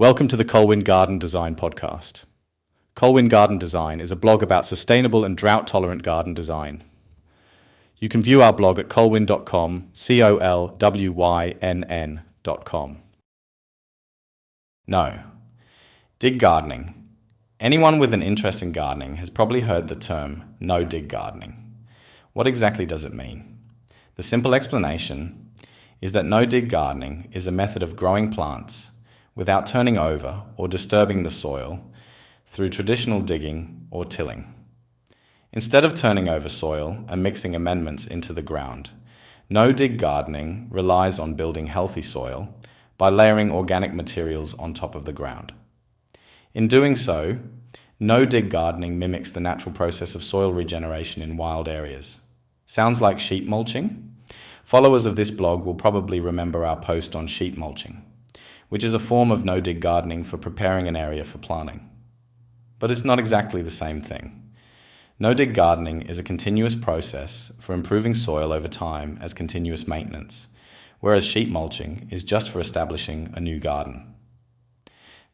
Welcome to the Colwyn Garden Design Podcast. Colwyn Garden Design is a blog about sustainable and drought-tolerant garden design. You can view our blog at colwyn.com, colwynn.com. No. Dig gardening. Anyone with an interest in gardening has probably heard the term no-dig gardening. What exactly does it mean? The simple explanation is that no-dig gardening is a method of growing plants without turning over or disturbing the soil through traditional digging or tilling. Instead of turning over soil and mixing amendments into the ground, no-dig gardening relies on building healthy soil by layering organic materials on top of the ground. In doing so, no-dig gardening mimics the natural process of soil regeneration in wild areas. Sounds like sheet mulching? Followers of this blog will probably remember our post on sheet mulching, which is a form of no-dig gardening for preparing an area for planting. But it's not exactly the same thing. No-dig gardening is a continuous process for improving soil over time as continuous maintenance, whereas sheet mulching is just for establishing a new garden.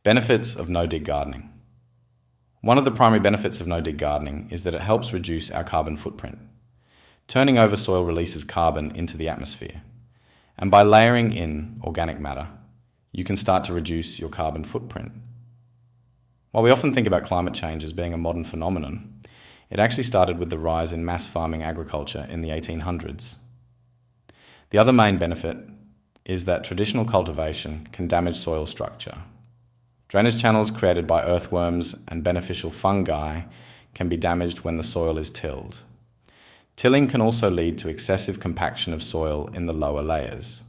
Benefits of no-dig gardening. One of the primary benefits of no-dig gardening is that it helps reduce our carbon footprint. Turning over soil releases carbon into the atmosphere, and by layering in organic matter, you can start to reduce your carbon footprint. While we often think about climate change as being a modern phenomenon, it actually started with the rise in mass farming agriculture in the 1800s. The other main benefit is that traditional cultivation can damage soil structure. Drainage channels created by earthworms and beneficial fungi can be damaged when the soil is tilled. Tilling can also lead to excessive compaction of soil in the lower layers.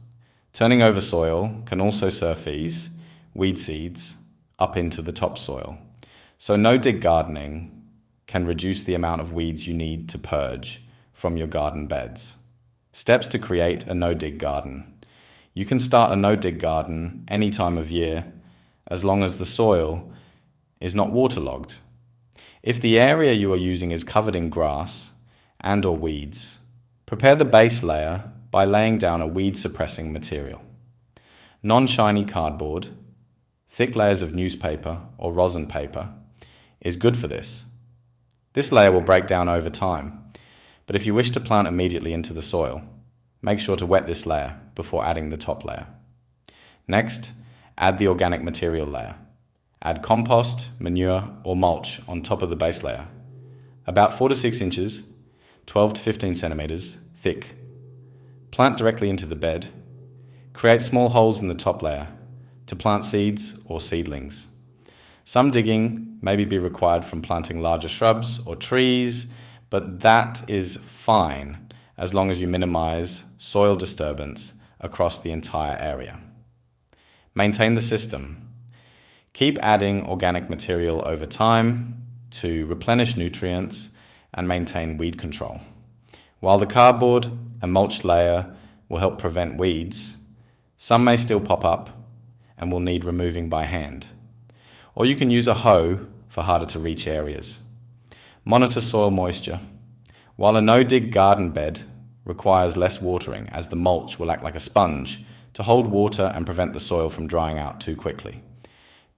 Turning over soil can also surface weed seeds up into the topsoil. So no-dig gardening can reduce the amount of weeds you need to purge from your garden beds. Steps to create a no-dig garden. You can start a no-dig garden any time of year as long as the soil is not waterlogged. If the area you are using is covered in grass and/or weeds, prepare the base layer by laying down a weed-suppressing material. Non-shiny cardboard, thick layers of newspaper or rosin paper is good for this. This layer will break down over time, but if you wish to plant immediately into the soil, make sure to wet this layer before adding the top layer. Next, add the organic material layer. Add compost, manure, or mulch on top of the base layer, about 4 to 6 inches, 12 to 15 centimeters thick. Plant directly into the bed. Create small holes in the top layer to plant seeds or seedlings. Some digging may be required from planting larger shrubs or trees, but that is fine as long as you minimize soil disturbance across the entire area. Maintain the system. Keep adding organic material over time to replenish nutrients and maintain weed control. While the cardboard and mulch layer will help prevent weeds, some may still pop up and will need removing by hand. Or you can use a hoe for harder to reach areas. Monitor soil moisture. While a no-dig garden bed requires less watering as the mulch will act like a sponge to hold water and prevent the soil from drying out too quickly,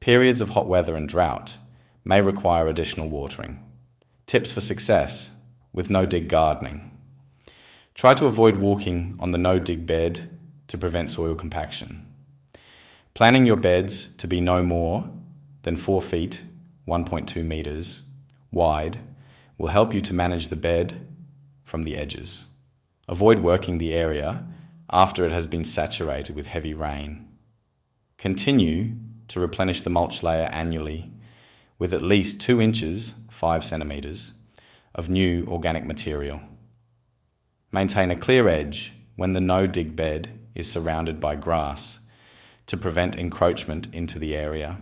periods of hot weather and drought may require additional watering. Tips for success with no-dig gardening. Try to avoid walking on the no-dig bed to prevent soil compaction. Planning your beds to be no more than 4 feet, 1.2 meters wide will help you to manage the bed from the edges. Avoid working the area after it has been saturated with heavy rain. Continue to replenish the mulch layer annually with at least 2 inches, 5 centimeters, of new organic material. Maintain a clear edge when the no-dig bed is surrounded by grass to prevent encroachment into the area.